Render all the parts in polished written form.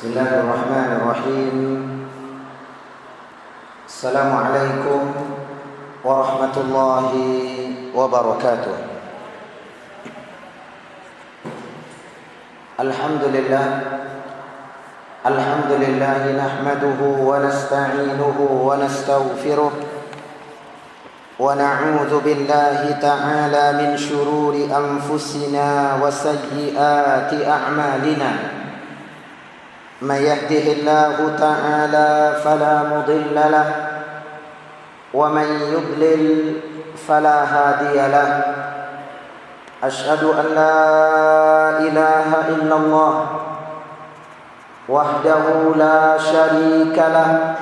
Bismillahirrahmanirrahim. Assalamualaikum warahmatullahi wabarakatuh. Alhamdulillah nahmaduhu wa nasta'inuhu wa nastaghfiruh wa na'udzu billahi ta'ala min shururi anfusina wa sayyiati a'malina. من يهده الله تعالى فلا مضل له ومن يضلل فلا هادي له أشهد أن لا إله إلا الله وحده لا شريك له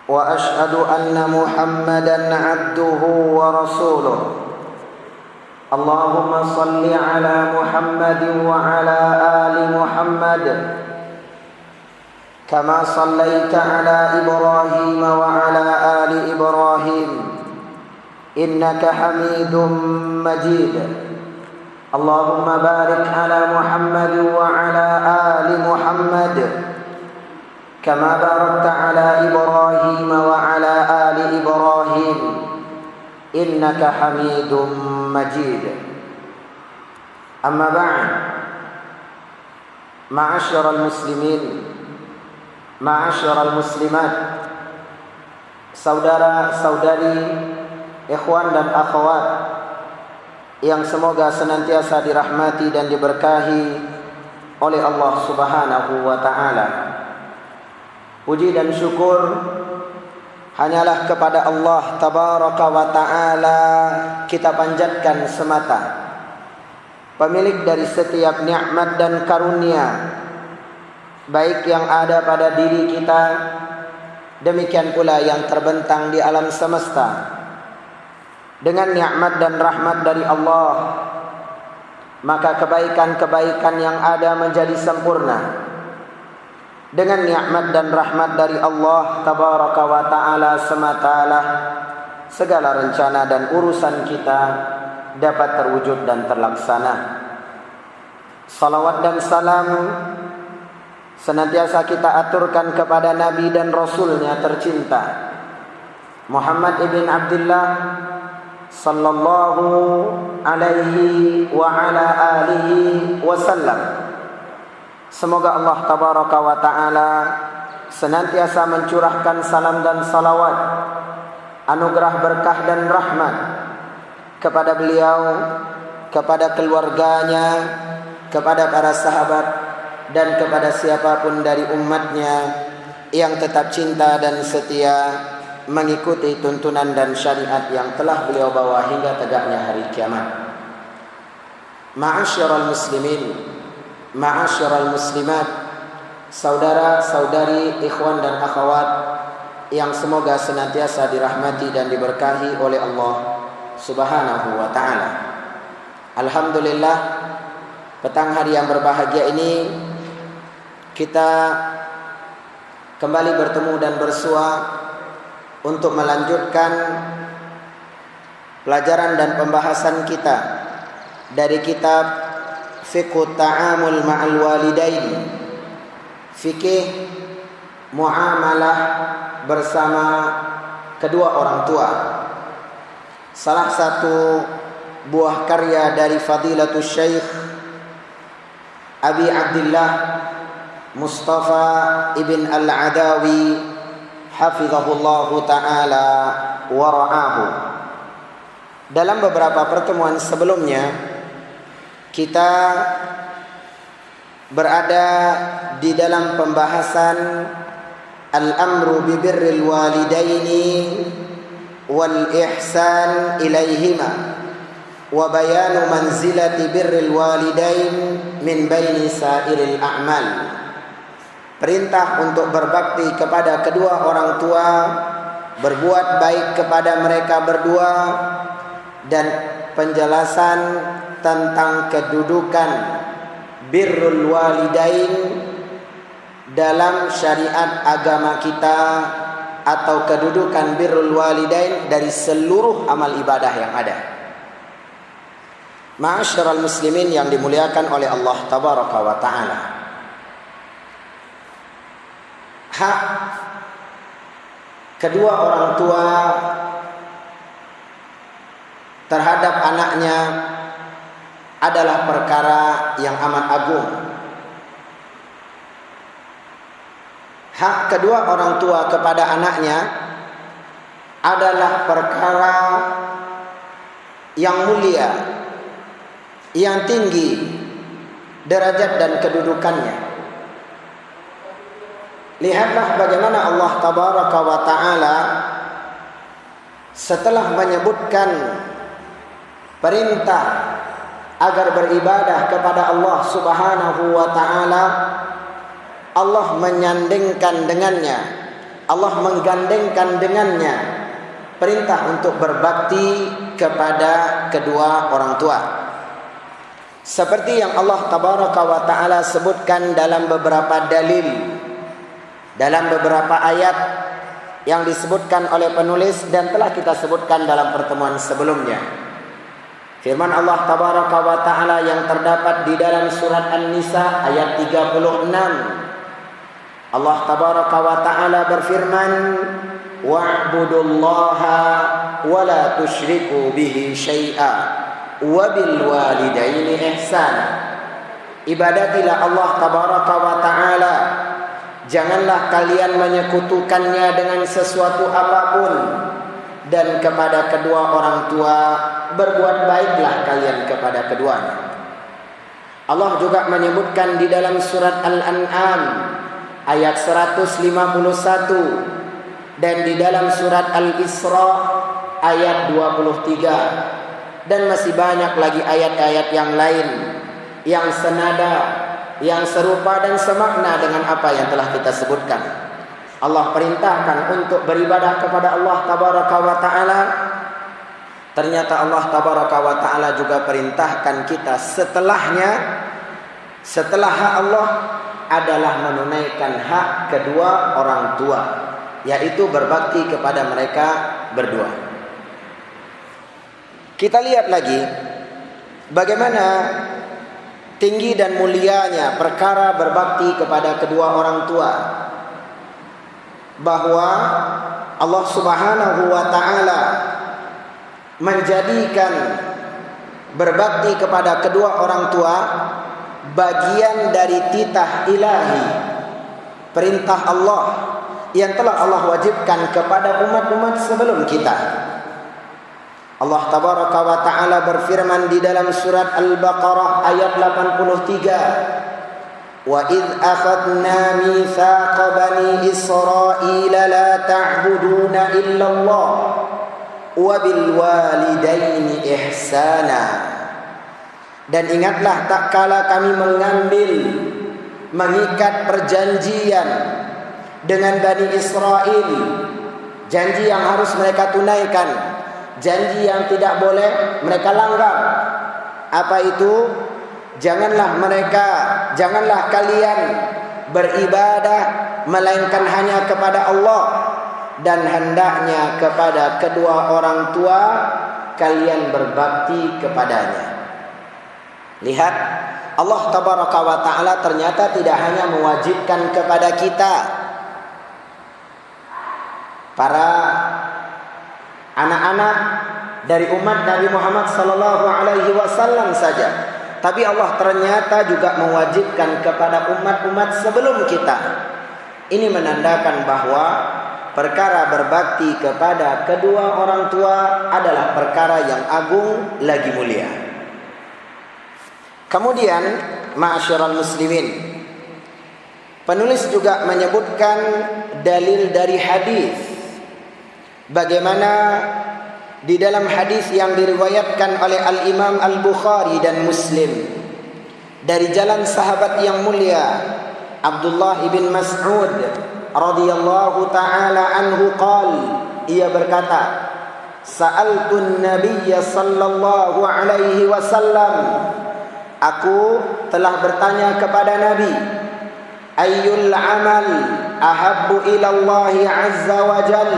وأشهد أن محمدا عبده ورسوله اللهم صل على محمد وعلى آل محمد كما صليت على إبراهيم وعلى آل إبراهيم إنك حميد مجيد اللهم بارك على محمد وعلى آل محمد كما باركت على إبراهيم وعلى آل إبراهيم إنك حميد مجيد أما بعد معاشر المسلمين Ma'asyiral muslimat, saudara-saudari, ikhwan dan akhwat yang semoga senantiasa dirahmati dan diberkahi oleh Allah Subhanahu wa taala. Puji dan syukur hanyalah kepada Allah Tabaraka wa taala kita panjatkan semata, pemilik dari setiap nikmat dan karunia baik yang ada pada diri kita, demikian pula yang terbentang di alam semesta. Dengan nikmat dan rahmat dari Allah, maka kebaikan-kebaikan yang ada menjadi sempurna. Dengan nikmat dan rahmat dari Allah Tabaraka wa ta'ala sematalah segala rencana dan urusan kita dapat terwujud dan terlaksana. Salawat dan salam senantiasa kita aturkan kepada Nabi dan Rasulnya tercinta Muhammad ibn Abdullah sallallahu alaihi wa ala alihi wasallam. Semoga Allah Tabaraka wa ta'ala senantiasa mencurahkan salam dan salawat, anugerah berkah dan rahmat kepada beliau, kepada keluarganya, kepada para sahabat, dan kepada siapapun dari umatnya yang tetap cinta dan setia mengikuti tuntunan dan syariat yang telah beliau bawa hingga tegaknya hari kiamat. Ma'asyiral muslimin, ma'asyiral muslimat, saudara-saudari, ikhwan dan akhwat yang semoga senantiasa dirahmati dan diberkahi oleh Allah Subhanahu wa ta'ala. Alhamdulillah, petang hari yang berbahagia ini kita kembali bertemu dan bersua untuk melanjutkan pelajaran dan pembahasan kita dari kitab Fiqhut Ta'amul Ma'al Walidain, fikih muamalah bersama kedua orang tua. Salah satu buah karya dari Fadilatul Syekh Abi Abdullah Mustafa ibn al-Adawi hafizahullahu ta'ala wa ra'ahu. Dalam beberapa pertemuan sebelumnya kita berada di dalam pembahasan al-amru bi birril walidaini wal ihsan ilaihima wa bayanu manzilati birril walidain min baini sairil a'mal. Perintah untuk berbakti kepada kedua orang tua, berbuat baik kepada mereka berdua, dan penjelasan tentang kedudukan birrul walidain dalam syariat agama kita, atau kedudukan birrul walidain dari seluruh amal ibadah yang ada. Ma'asyiral muslimin yang dimuliakan oleh Allah Tabaraka wa ta'ala, hak kedua orang tua terhadap anaknya adalah perkara yang amat agung. Hak kedua orang tua kepada anaknya adalah perkara yang mulia, yang tinggi derajat dan kedudukannya. Lihatlah bagaimana Allah Tabaraka wa Ta'ala setelah menyebutkan perintah agar beribadah kepada Allah Subhanahu wa Ta'ala, Allah menyandingkan dengannya, Allah menggandengkan dengannya perintah untuk berbakti kepada kedua orang tua. Seperti yang Allah Tabaraka wa Ta'ala sebutkan dalam beberapa dalil, dalam beberapa ayat yang disebutkan oleh penulis dan telah kita sebutkan dalam pertemuan sebelumnya. Firman Allah Tabaraka wa Ta'ala yang terdapat di dalam surat An-Nisa ayat 36. Allah Tabaraka wa Ta'ala berfirman, wa'budullaha wa la tusyriku bihi syai'a wa bil walidaini ihsana. Ibadatilah Allah Tabaraka wa Ta'ala, janganlah kalian menyekutukannya dengan sesuatu apapun, dan kepada kedua orang tua berbuat baiklah kalian kepada keduanya. Allah juga menyebutkan di dalam surat Al-An'am ayat 151 dan di dalam surat Al-Isra ayat 23, dan masih banyak lagi ayat-ayat yang lain yang senada, yang serupa dan semakna dengan apa yang telah kita sebutkan. Allah perintahkan untuk beribadah kepada Allah Tabaraka wa Ta'ala. Ternyata Allah Tabaraka wa Ta'ala juga perintahkan kita setelahnya, setelah hak Allah adalah menunaikan hak kedua orang tua, yaitu berbakti kepada mereka berdua. Kita lihat lagi bagaimana tinggi dan mulianya perkara berbakti kepada kedua orang tua, bahwa Allah Subhanahu wa Ta'ala menjadikan berbakti kepada kedua orang tua bagian dari titah ilahi, perintah Allah yang telah Allah wajibkan kepada umat-umat sebelum kita. Allah Tabaraka wa Ta'ala berfirman di dalam surat Al-Baqarah ayat 83, wa idh akhadna mitsaqa bani Israila la ta'buduna illallah wa bil walidaini ihsana. Dan ingatlah tak kala kami mengikat perjanjian dengan Bani Israel, janji yang harus mereka tunaikan, janji yang tidak boleh mereka langgar. Apa itu? Janganlah kalian beribadah melainkan hanya kepada Allah, dan hendaknya kepada kedua orang tua kalian berbakti kepadanya. Lihat, Allah Tabaraka wa Ta'ala ternyata tidak hanya mewajibkan kepada kita, para anak-anak dari umat Nabi Muhammad SAW saja, tapi Allah ternyata juga mewajibkan kepada umat-umat sebelum kita. Ini menandakan bahwa perkara berbakti kepada kedua orang tua adalah perkara yang agung lagi mulia. Kemudian, ma'asyiral muslimin, penulis juga menyebutkan dalil dari hadis, bagaimana di dalam hadis yang diriwayatkan oleh Al-Imam Al-Bukhari dan Muslim dari jalan sahabat yang mulia Abdullah ibn Mas'ud radhiyallahu ta'ala anhu ia berkata, sa'altun nabiyya sallallahu alaihi wasallam, aku telah bertanya kepada Nabi, ayyul amal ahabbu ilallahi azza wa jal,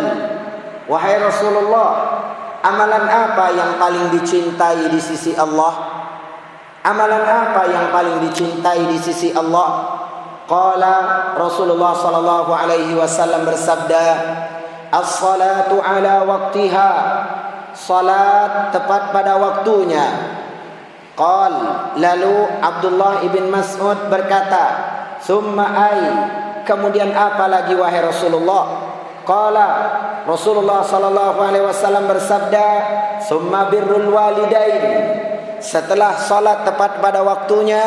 wahai Rasulullah, amalan apa yang paling dicintai di sisi Allah? Amalan apa yang paling dicintai di sisi Allah? Qala Rasulullah sallallahu alaihi wasallam bersabda, as-salatu ala waqtiha, salat tepat pada waktunya. Qal, lalu Abdullah ibn Mas'ud berkata, thumma ay, kemudian apa lagi wahai Rasulullah? Qala Rasulullah sallallahu alaihi wasallam bersabda, thumma birrul walidain, setelah salat tepat pada waktunya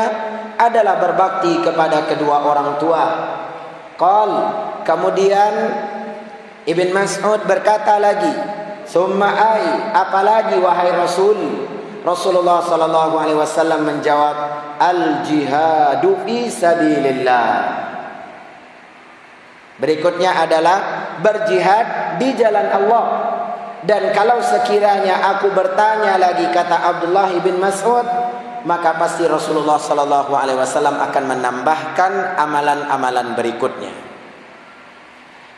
adalah berbakti kepada kedua orang tua. Qal, kemudian Ibn Mas'ud berkata lagi, thumma ay, apalagi wahai Rasul? Rasulullah sallallahu alaihi wasallam menjawab, al jihadu fi sabilillah. Berikutnya adalah berjihad di jalan Allah. Dan kalau sekiranya aku bertanya lagi, kata Abdullah ibn Mas'ud, maka pasti Rasulullah sallallahu alaihi wasallam akan menambahkan amalan-amalan berikutnya.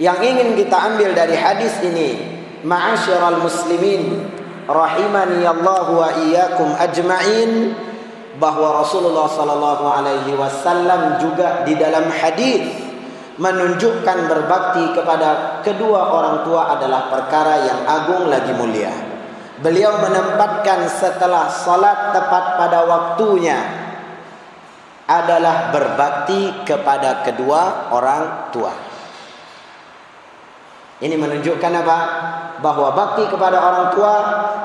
Yang ingin kita ambil dari hadis ini, ma'asyiral muslimin rahimani Allah wa iyyakum ajma'in, bahwa Rasulullah sallallahu alaihi wasallam juga di dalam hadis menunjukkan berbakti kepada kedua orang tua adalah perkara yang agung lagi mulia. Beliau menempatkan setelah salat tepat pada waktunya adalah berbakti kepada kedua orang tua. Ini menunjukkan apa? Bahwa bakti kepada orang tua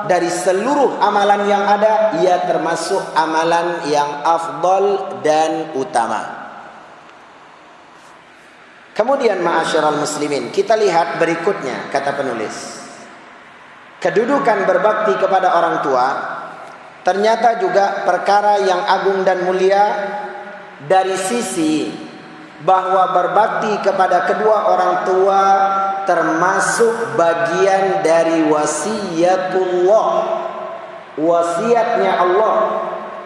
dari seluruh amalan yang ada, ia termasuk amalan yang afdal dan utama. Kemudian ma'asyiral muslimin, kita lihat berikutnya kata penulis. Kedudukan berbakti kepada orang tua ternyata juga perkara yang agung dan mulia dari sisi bahwa berbakti kepada kedua orang tua termasuk bagian dari wasiatullah. Wasiatnya Allah,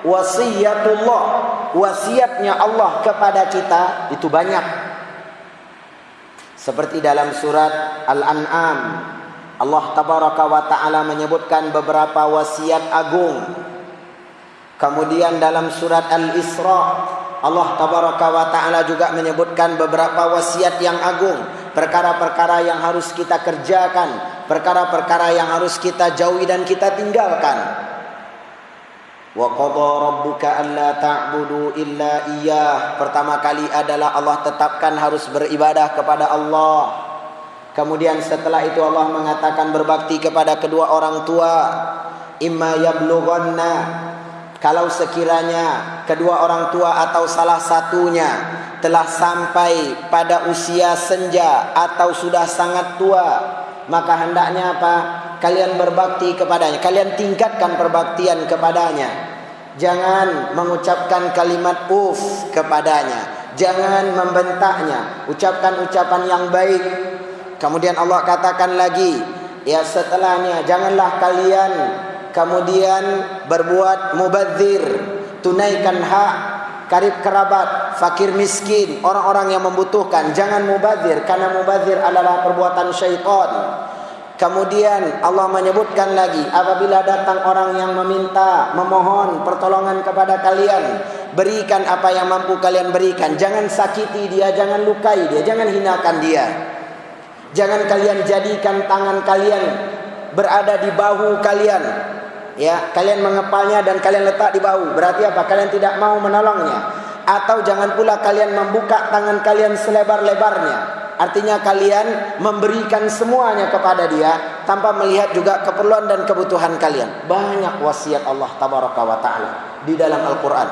wasiatullah, wasiatnya Allah kepada kita itu banyak. Seperti dalam surat Al-An'am, Allah tabaraka wa ta'ala menyebutkan beberapa wasiat agung. Kemudian dalam surat Al-Isra, Allah tabaraka wa ta'ala juga menyebutkan beberapa wasiat yang agung. Perkara-perkara yang harus kita kerjakan, perkara-perkara yang harus kita jauhi dan kita tinggalkan. Wa qadha rabbuka alla ta'budu illa iyyah. Pertama kali adalah Allah tetapkan harus beribadah kepada Allah. Kemudian setelah itu Allah mengatakan berbakti kepada kedua orang tua. Imma yablughanna, kalau sekiranya kedua orang tua atau salah satunya telah sampai pada usia senja atau sudah sangat tua, maka hendaknya apa? Kalian berbakti kepadanya, kalian tingkatkan perbaktian kepadanya. Jangan mengucapkan kalimat uf kepadanya, jangan membentaknya, ucapkan ucapan yang baik. Kemudian Allah katakan lagi, ya setelahnya, janganlah kalian kemudian berbuat mubadzir, tunaikan hak karib kerabat, fakir miskin, orang-orang yang membutuhkan. Jangan mubadzir, karena mubadzir adalah perbuatan syaitan. Kemudian Allah menyebutkan lagi, apabila datang orang yang meminta, memohon pertolongan kepada kalian, berikan apa yang mampu kalian berikan. Jangan sakiti dia, jangan lukai dia, jangan hinakan dia. Jangan kalian jadikan tangan kalian berada di bahu kalian. Ya, kalian mengepalnya dan kalian letak di bahu. Berarti apa? Kalian tidak mau menolongnya. Atau jangan pula kalian membuka tangan kalian selebar-lebarnya. Artinya kalian memberikan semuanya kepada dia tanpa melihat juga keperluan dan kebutuhan kalian. Banyak wasiat Allah tabaraka wa ta'ala di dalam Al-Quran.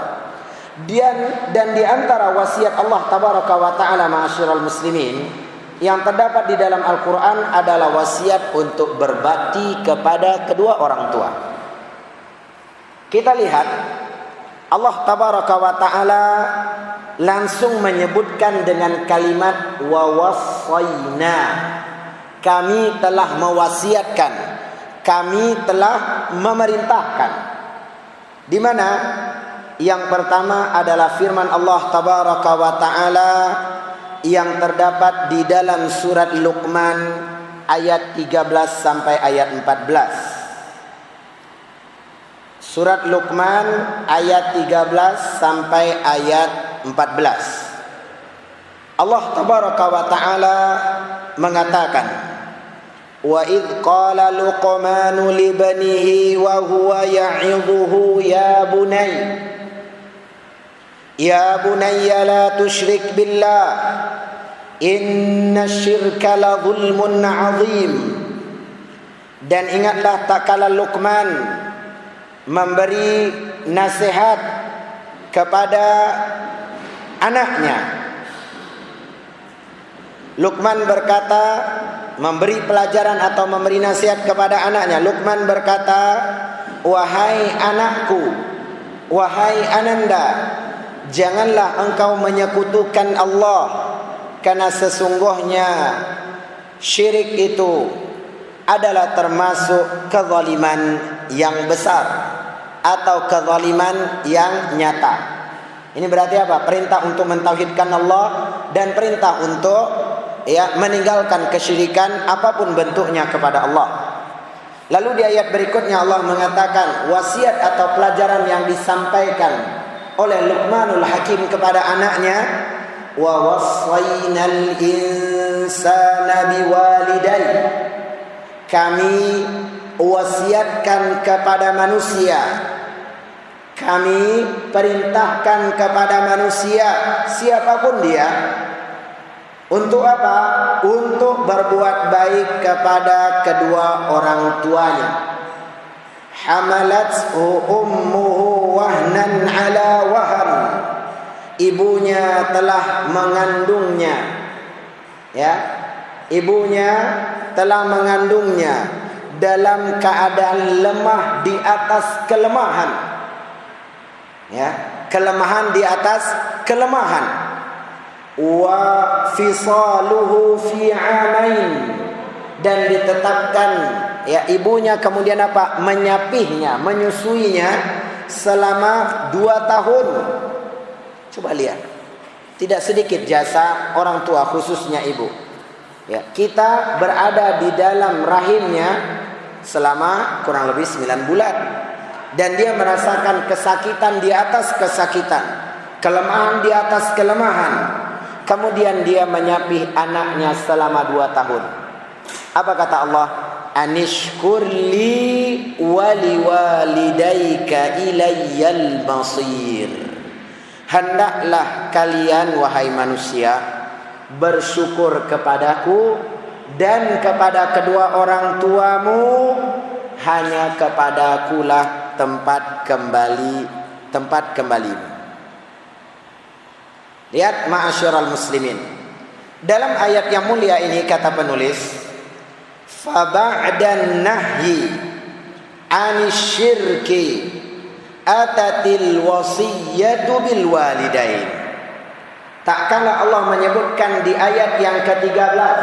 Dan di antara wasiat Allah tabaraka wa ta'ala ma'asyiral muslimin yang terdapat di dalam Al-Quran adalah wasiat untuk berbakti kepada kedua orang tua. Kita lihat Allah tabaraka wa ta'ala langsung menyebutkan dengan kalimat wa wassayna. Kami telah mewasiatkan, kami telah memerintahkan. Di mana yang pertama adalah firman Allah tabaraka wa ta'ala yang terdapat di dalam surat Luqman ayat 13 sampai ayat 14. Surat Luqman ayat 13 sampai ayat 14. Allah tabaraka wa ta'ala mengatakan, wa idh qala Luqmanu li banihi wa huwa ya'idhuhu ya bunayya la tusyrik billah inna syirka la zulmun azim. Dan ingatlah tak kala Luqman memberi nasihat kepada anaknya. Luqman berkata, memberi pelajaran atau memberi nasihat kepada anaknya. Luqman berkata, wahai anakku, wahai ananda, janganlah engkau menyekutukan Allah, karena sesungguhnya syirik itu adalah termasuk kezaliman yang besar atau kezaliman yang nyata. Ini berarti apa? Perintah untuk mentauhidkan Allah dan perintah untuk meninggalkan kesyirikan apapun bentuknya kepada Allah. Lalu di ayat berikutnya Allah mengatakan wasiat atau pelajaran yang disampaikan oleh Luqmanul Hakim kepada anaknya, wa wassaynal insana biwalidayhi, kami wasiatkan kepada manusia, kami perintahkan kepada manusia siapapun dia, untuk apa? Untuk berbuat baik kepada kedua orang tuanya. Hamalathu ummuhu wahnan ala wahn, ibunya telah mengandungnya, ibunya telah mengandungnya dalam keadaan lemah di atas kelemahan, kelemahan di atas kelemahan. Wa fisaluhu fi amain, dan ditetapkan ibunya kemudian apa? Menyapihnya, menyusuinya selama 2 tahun. Coba lihat, tidak sedikit jasa orang tua, khususnya ibu. Kita berada di dalam rahimnya selama kurang lebih 9 bulan, dan dia merasakan kesakitan di atas kesakitan, kelemahan di atas kelemahan. Kemudian dia menyapih anaknya selama 2 tahun. Apa kata Allah? Anishkurli waliwalidayka ilayyal masir. Hendaklah kalian wahai manusia bersyukur kepadaku dan kepada kedua orang tuamu, hanya kepadakulah tempat kembali. Lihat ma'asyiral muslimin, dalam ayat yang mulia ini kata penulis, fa ba'dan nahyi 'anisyirki atatil wasiyyatu bil walidain. Tak kala Allah menyebutkan di ayat yang ke-13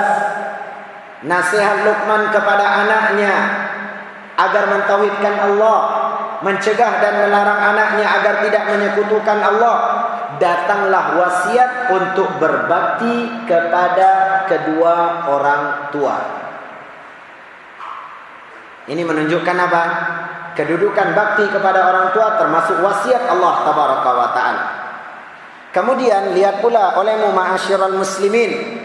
nasihat Luqman kepada anaknya agar mentauhidkan Allah, mencegah dan melarang anaknya agar tidak menyekutukan Allah, datanglah wasiat untuk berbakti kepada kedua orang tua. Ini menunjukkan apa? Kedudukan bakti kepada orang tua termasuk wasiat Allah tabaraka wa ta'ala. Kemudian lihat pula olehmu ma'asyiral muslimin,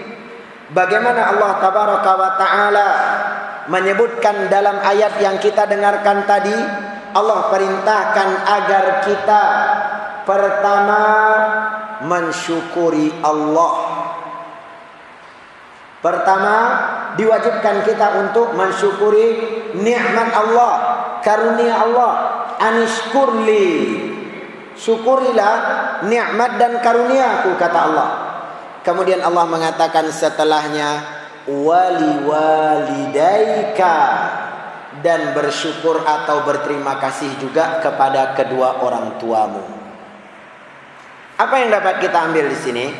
bagaimana Allah tabaraka wa ta'ala menyebutkan dalam ayat yang kita dengarkan tadi. Allah perintahkan agar kita pertama mensyukuri Allah. Pertama diwajibkan kita untuk mensyukuri nikmat Allah, karunia Allah. Anishkurli, syukurilah nikmat dan karuniaku, kata Allah. Kemudian Allah mengatakan setelahnya, waliwalidayka, dan bersyukur atau berterima kasih juga kepada kedua orang tuamu. Apa yang dapat kita ambil di sini?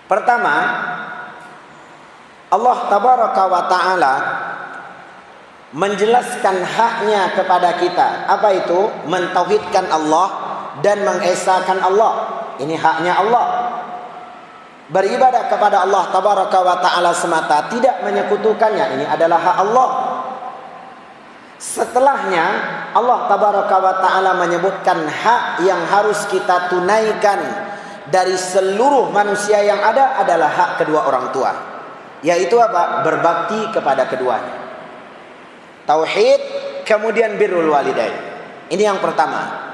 Pertama, Allah tabaraka wa ta'ala menjelaskan haknya kepada kita. Apa itu? Mentauhidkan Allah dan mengesahkan Allah. Ini haknya Allah. Beribadah kepada Allah tabaraka wa ta'ala semata, tidak menyekutukannya. Ini adalah hak Allah. Setelahnya Allah tabaraka wa ta'ala menyebutkan hak yang harus kita tunaikan dari seluruh manusia yang ada adalah hak kedua orang tua. Yaitu apa? Berbakti kepada keduanya. Tauhid, kemudian birrul walidain. Ini yang pertama.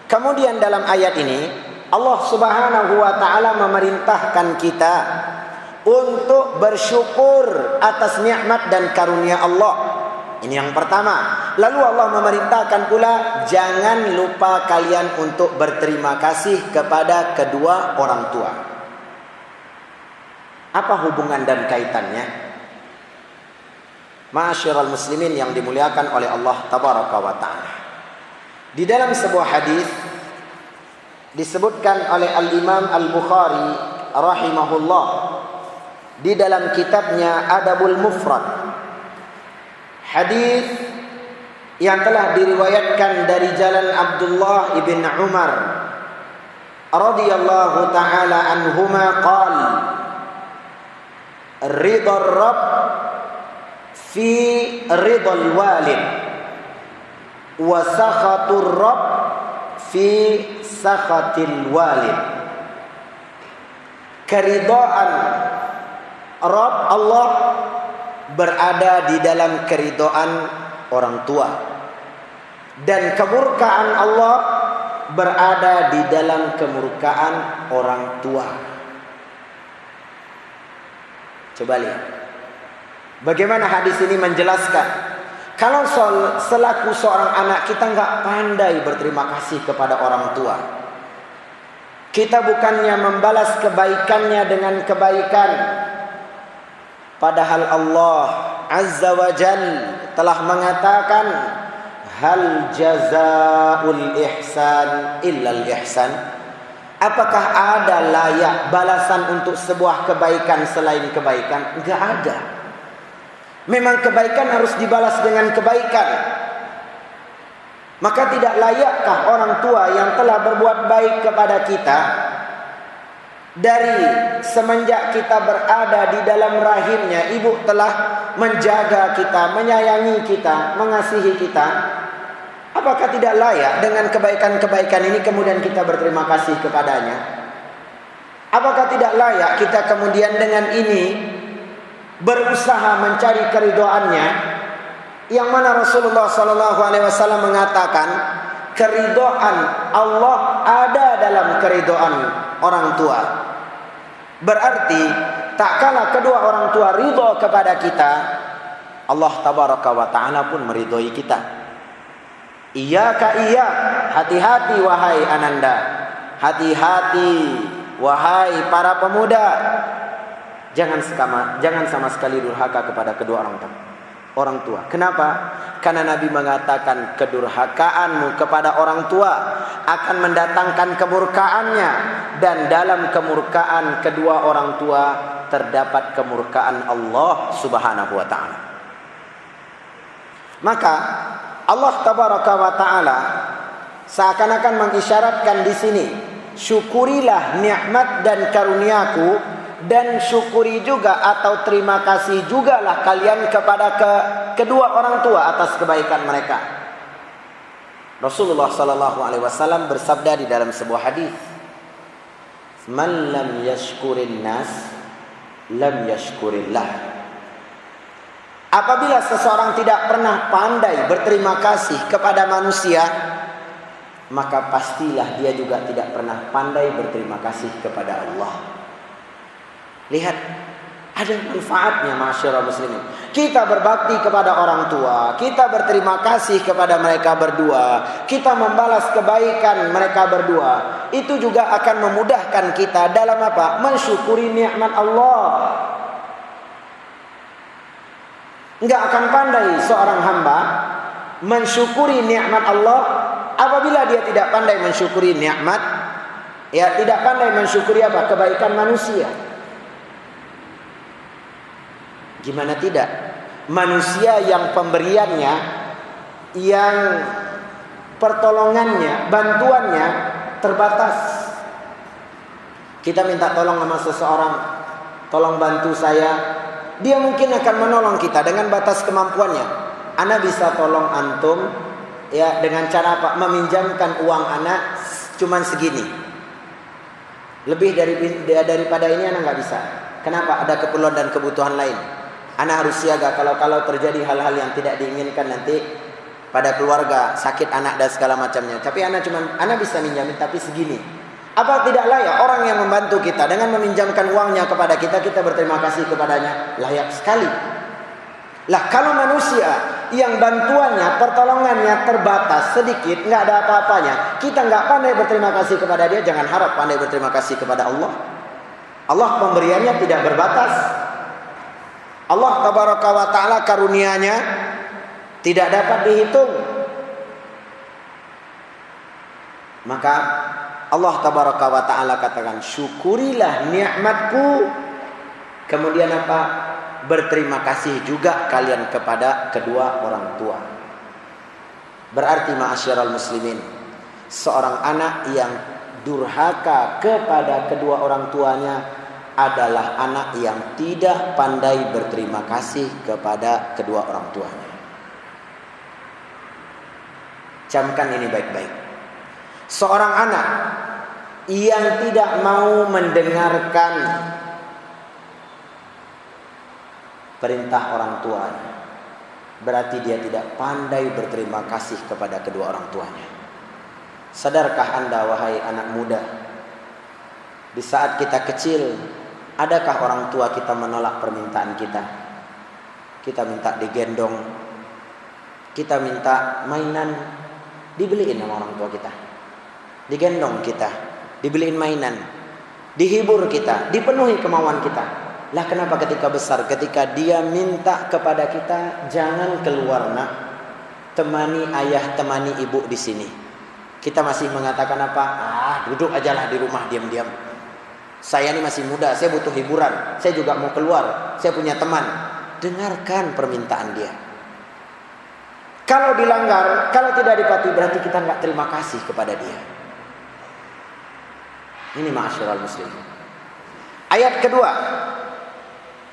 Kemudian dalam ayat ini Allah Subhanahu wa taala memerintahkan kita untuk bersyukur atas nikmat dan karunia Allah. Ini yang pertama. Lalu Allah memerintahkan pula jangan lupa kalian untuk berterima kasih kepada kedua orang tua. Apa hubungan dan kaitannya? Ma'asyiral muslimin yang dimuliakan oleh Allah tabaraka wa taala. Di dalam sebuah hadis disebutkan oleh Al-Imam Al-Bukhari rahimahullah di dalam kitabnya Adabul Mufrad. Hadis yang telah diriwayatkan dari jalan Abdullah ibn Umar radhiyallahu taala anhuma qala ridha rabb fi ridhal walid wa sakhatur rabb fi sakhatil walid. Keridhaan Rabb Allah berada di dalam keridhaan orang tua, dan kemurkaan Allah berada di dalam kemurkaan orang tua. Coba lihat bagaimana hadis ini menjelaskan. Kalau selaku seorang anak kita nggak pandai berterima kasih kepada orang tua, kita bukannya membalas kebaikannya dengan kebaikan, padahal Allah Azza wa Jal telah mengatakan hal jazaul ihsan illal ihsan. Apakah ada layak balasan untuk sebuah kebaikan selain kebaikan? Enggak ada. Memang kebaikan harus dibalas dengan kebaikan. Maka tidak layakkah orang tua yang telah berbuat baik kepada kita dari semenjak kita berada di dalam rahimnya, ibu telah menjaga kita, menyayangi kita, mengasihi kita. Apakah tidak layak dengan kebaikan-kebaikan ini kemudian kita berterima kasih kepadanya? Apakah tidak layak kita kemudian dengan ini berusaha mencari keridhaannya, yang mana Rasulullah SAW mengatakan keridhaan Allah ada dalam keridhaan orang tua. Berarti tak kala kedua orang tua ridha kepada kita, Allah tabaraka wa taala pun meridhoi kita. Iyyaka iyyak, hati-hati wahai ananda, hati-hati wahai para pemuda. Jangan sama sekali durhaka kepada kedua orang tua. Kenapa? Karena Nabi mengatakan kedurhakaanmu kepada orang tua akan mendatangkan kemurkaannya, dan dalam kemurkaan kedua orang tua terdapat kemurkaan Allah Subhanahu wa taala. Maka Allah tabaraka wa taala seakan-akan mengisyaratkan di sini, syukurilah nikmat dan karuniaku, dan syukuri juga atau terima kasih jugalah kalian kepada kedua orang tua atas kebaikan mereka. Rasulullah sallallahu alaihi wasallam bersabda di dalam sebuah hadis, "Man lam yashkurin nas lam yashkurillah." Apabila seseorang tidak pernah pandai berterima kasih kepada manusia, maka pastilah dia juga tidak pernah pandai berterima kasih kepada Allah. Lihat, ada manfaatnya masyarakat muslimin. Kita berbakti kepada orang tua, kita berterima kasih kepada mereka berdua, kita membalas kebaikan mereka berdua. Itu juga akan memudahkan kita dalam apa? Mensyukuri nikmat Allah. Enggak akan pandai seorang hamba mensyukuri nikmat Allah apabila dia tidak pandai mensyukuri nikmat, ya tidak pandai mensyukuri apa? Kebaikan manusia. Gimana tidak? Manusia yang pemberiannya, yang pertolongannya, bantuannya terbatas. Kita minta tolong sama seseorang, tolong bantu saya. Dia mungkin akan menolong kita dengan batas kemampuannya. Ana bisa tolong antum ya dengan cara apa? Meminjamkan uang ana cuman segini. Lebih daripada ini anak nggak bisa. Kenapa? Ada keperluan dan kebutuhan lain. Anak harus siaga kalau terjadi hal-hal yang tidak diinginkan nanti pada keluarga, sakit anak dan segala macamnya. Tapi anak bisa minjamin tapi segini. Apa tidak layak orang yang membantu kita dengan meminjamkan uangnya kepada kita, kita berterima kasih kepadanya? Layak sekali. Lah kalau manusia yang bantuannya, pertolongannya terbatas, sedikit, nggak ada apa-apanya, kita nggak pandai berterima kasih kepada dia, jangan harap pandai berterima kasih kepada Allah. Allah pemberiannya tidak berbatas. Allah tabaraka wa ta'ala karunianya tidak dapat dihitung. Maka Allah tabaraka wa ta'ala katakan, syukurilah nikmatku. Kemudian apa? Berterima kasih juga kalian kepada kedua orang tua. Berarti ma'asyiral muslimin, seorang anak yang durhaka kepada kedua orang tuanya adalah anak yang tidak pandai berterima kasih kepada kedua orang tuanya. Camkan ini baik-baik. Seorang anak yang tidak mau mendengarkan perintah orang tuanya, berarti dia tidak pandai berterima kasih kepada kedua orang tuanya. Sadarkah Anda wahai anak muda, di saat kita kecil, adakah orang tua kita menolak permintaan kita? Kita minta digendong, kita minta mainan, dibeliin sama orang tua kita. Digendong kita, dibeliin mainan, dihibur kita, dipenuhi kemauan kita. Lah kenapa ketika besar, ketika dia minta kepada kita, jangan keluar nak, temani ayah, temani ibu di sini, kita masih mengatakan apa? Duduk ajalah di rumah diam-diam. Saya ini masih muda, saya butuh hiburan, saya juga mau keluar, saya punya teman. Dengarkan permintaan dia. Kalau dilanggar, kalau tidak dipatuhi, berarti kita nggak terima kasih kepada dia. Ini ma'asyiral muslimin. Ayat kedua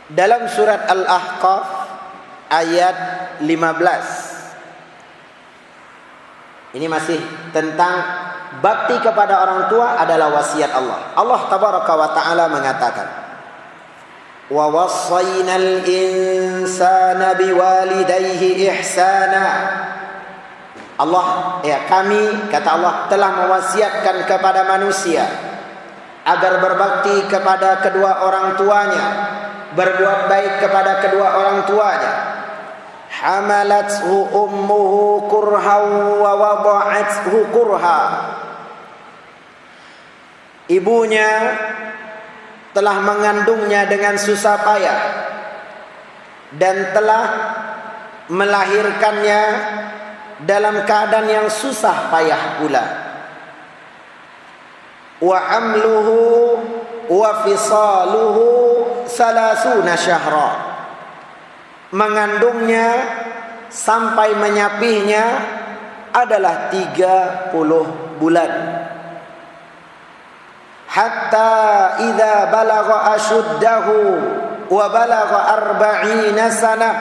dalam surat Al-Ahqaf ayat 15. Ini masih tentang bakti kepada orang tua adalah wasiat Allah. Allah tabaraka wa ta'ala mengatakan, wa wassaynal insana biwalidayhi ihsana. Allah, kami, kata Allah, telah mewasiatkan kepada manusia agar berbakti kepada kedua orang tuanya, berbuat baik kepada kedua orang tuanya. Hamalathu ummuhu kurha wa wada'athu kurha. Ibunya telah mengandungnya dengan susah payah dan telah melahirkannya dalam keadaan yang susah payah pula. Wa hamluhu wa fisaluhu salasuna syahra. Mengandungnya sampai menyapihnya adalah 30 bulan. Hatta idza balagha ashuddahu wa balagha 40 sanah.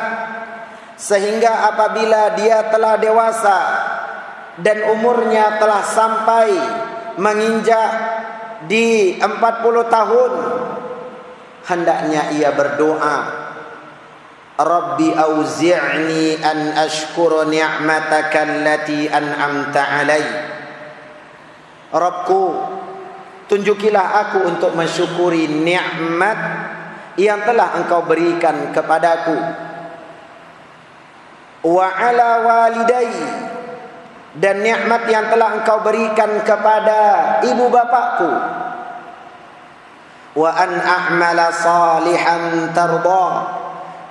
Sehingga apabila dia telah dewasa dan umurnya telah sampai menginjak di 40 tahun, hendaknya ia berdoa, Rabbi auzi'ni an ashkura ni'mataka allati an'amta alai. Rabbku, tunjukilah aku untuk mensyukuri nikmat yang telah engkau berikan kepadaku. Wa ala walidai, dan nikmat yang telah engkau berikan kepada ibu bapakku. Wa an a'mala salihan tarda,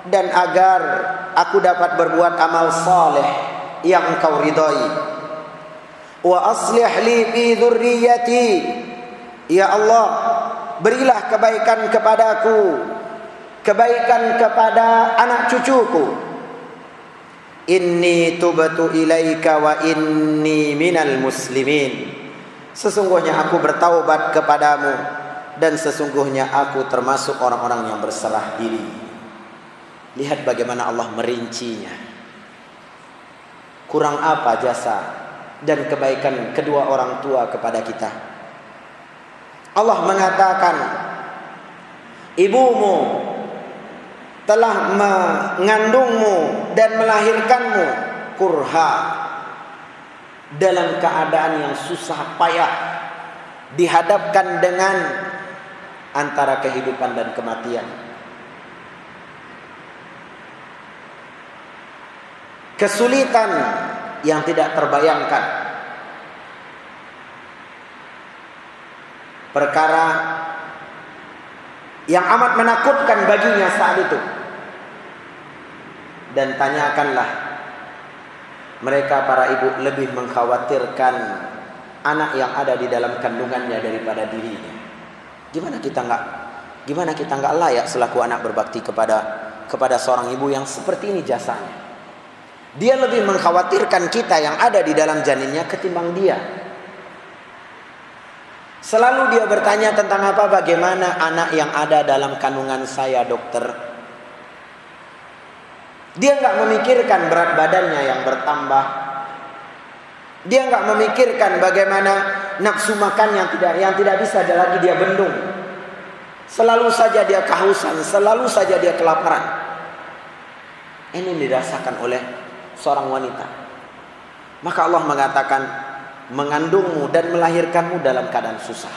dan agar aku dapat berbuat amal saleh yang engkau ridai. Wa aslih li fi dzurriyyati, ya Allah, berilah kebaikan kepadaku, kebaikan kepada anak cucuku. Inni tubtu ilaika wa inni minal muslimin. Sesungguhnya aku bertaubat kepadamu dan sesungguhnya aku termasuk orang-orang yang berserah diri. Lihat bagaimana Allah merincinya. Kurang apa jasa dan kebaikan kedua orang tua kepada kita? Allah mengatakan, ibumu telah mengandungmu dan melahirkanmu kurha, dalam keadaan yang susah payah, dihadapkan dengan antara kehidupan dan kematian. Kesulitan yang tidak terbayangkan. Perkara yang amat menakutkan baginya saat itu. Dan tanyakanlah, mereka para ibu lebih mengkhawatirkan anak yang ada di dalam kandungannya daripada dirinya. Gimana kita nggak layak selaku anak berbakti kepada seorang ibu yang seperti ini jasanya. Dia lebih mengkhawatirkan kita yang ada di dalam janinnya ketimbang dia. Selalu dia bertanya tentang apa, bagaimana anak yang ada dalam kandungan saya, dokter. Dia nggak memikirkan berat badannya yang bertambah. Dia nggak memikirkan bagaimana nafsu makan yang tidak bisa lagi dia bendung. Selalu saja dia kehausan, selalu saja dia kelaparan. Ini dirasakan oleh seorang wanita. Maka Allah mengatakan, mengandungmu dan melahirkanmu dalam keadaan susah.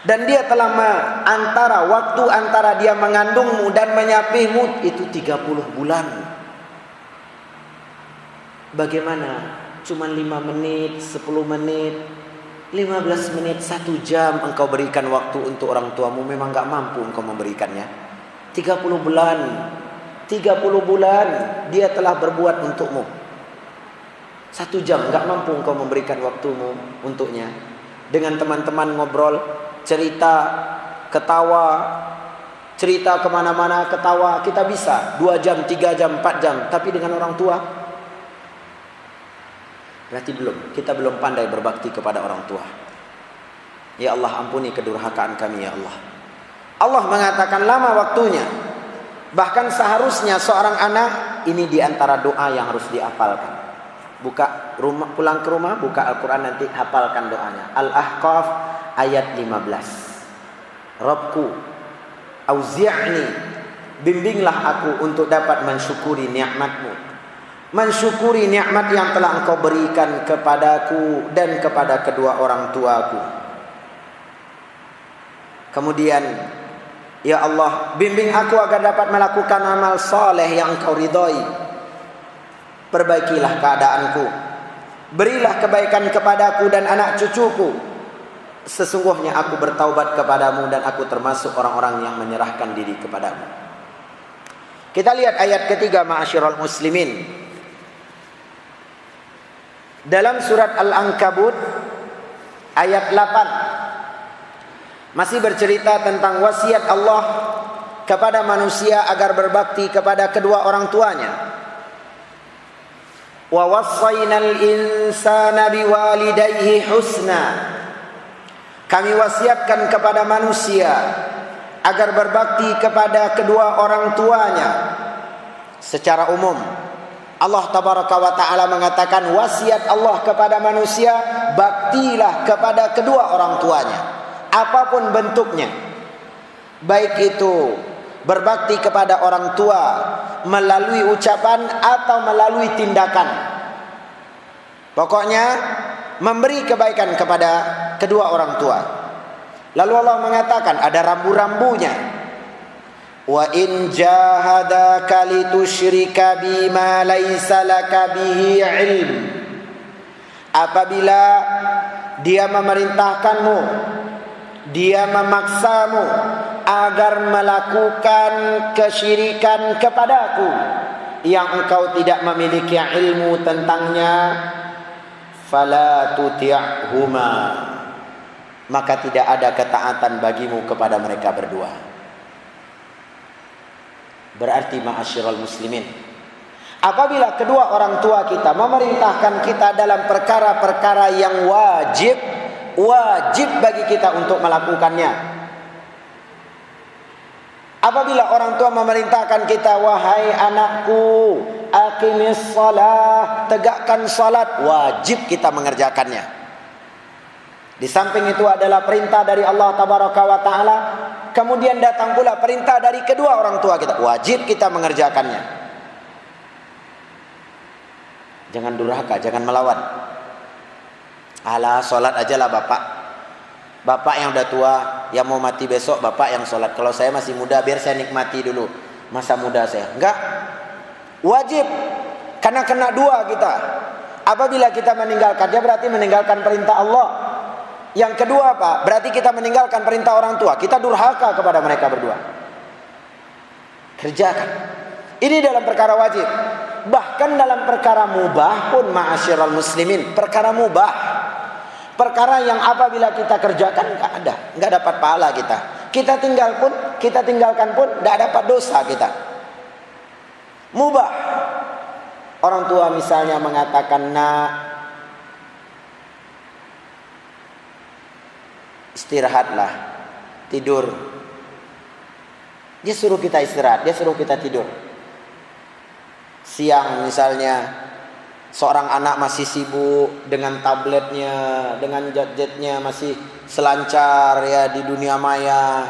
Dan dia telah waktu antara dia mengandungmu dan menyapihmu itu 30 bulan. Bagaimana? Cuma 5 menit, 10 menit, 15 menit, 1 jam engkau berikan waktu untuk orang tuamu, memang gak mampu engkau memberikannya. 30 bulan dia telah berbuat untukmu. 1 jam gak mampu engkau memberikan waktumu untuknya. Dengan teman-teman ngobrol, cerita, ketawa, cerita kemana-mana, ketawa, kita bisa 2 jam, 3 jam, 4 jam. Tapi dengan orang tua, berarti kita belum pandai berbakti kepada orang tua. Ya Allah, ampuni kedurhakaan kami ya Allah. Allah mengatakan lama waktunya. Bahkan seharusnya seorang anak ini diantara doa yang harus dihafalkan. Pulang ke rumah, buka Al-Quran, nanti hafalkan doanya. Al-Ahqaf ayat 15. Rabbku, auzi'ni, bimbinglah aku untuk dapat mensyukuri nikmatmu. Mensyukuri nikmat yang telah engkau berikan kepadaku dan kepada kedua orang tuaku. Kemudian, ya Allah, bimbing aku agar dapat melakukan amal saleh yang engkau ridhai. Perbaikilah keadaanku. Berilah kebaikan kepadaku dan anak cucuku. Sesungguhnya aku bertaubat kepadamu dan aku termasuk orang-orang yang menyerahkan diri kepadamu. Kita lihat ayat ketiga, ma'asyiral muslimin. Dalam surat Al-Ankabut ayat 8 masih bercerita tentang wasiat Allah kepada manusia agar berbakti kepada kedua orang tuanya. Wa wassaynal insana biwalidayhi husna. Kami wasiatkan kepada manusia agar berbakti kepada kedua orang tuanya. Secara umum Allah tabaraka wa ta'ala mengatakan wasiat Allah kepada manusia, baktilah kepada kedua orang tuanya, apapun bentuknya. Baik itu berbakti kepada orang tua melalui ucapan atau melalui tindakan. Pokoknya memberi kebaikan kepada kedua orang tua. Lalu Allah mengatakan ada rambu-rambunya. Wa in jahadaka litusyrika bima laisa laka bihi ilm. Apabila dia memerintahkanmu, dia memaksamu agar melakukan kesyirikan kepadaku yang engkau tidak memiliki ilmu tentangnya, fala tuti'huma, maka tidak ada ketaatan bagimu kepada mereka berdua. Berarti ma'asyiral muslimin, apabila kedua orang tua kita memerintahkan kita dalam perkara-perkara yang wajib bagi kita untuk melakukannya. Apabila orang tua memerintahkan kita, wahai anakku, aqimis shalah, tegakkan salat, wajib kita mengerjakannya. Di samping itu adalah perintah dari Allah Tabaraka wa Ta'ala. Kemudian datang pula perintah dari kedua orang tua kita. Wajib kita mengerjakannya. Jangan durhaka, jangan melawan. Alah, sholat aja lah bapak. Bapak yang udah tua, yang mau mati besok, bapak yang sholat. Kalau saya masih muda, biar saya nikmati dulu masa muda saya. Enggak. Wajib. Karena kena dua kita. Apabila kita meninggalkannya, berarti meninggalkan perintah Allah. Yang kedua apa? Berarti kita meninggalkan perintah orang tua. Kita durhaka kepada mereka berdua. Kerjakan. Ini dalam perkara wajib. Bahkan dalam perkara mubah pun, ma'asyiral muslimin, perkara mubah, perkara yang apabila kita kerjakan enggak dapat pahala kita. Kita tinggalkan pun enggak dapat dosa kita. Mubah. Orang tua misalnya mengatakan, "Nak, istirahatlah, tidur." Dia suruh kita istirahat, dia suruh kita tidur. Siang misalnya, seorang anak masih sibuk dengan tabletnya, dengan gadgetnya, masih selancar ya di dunia maya.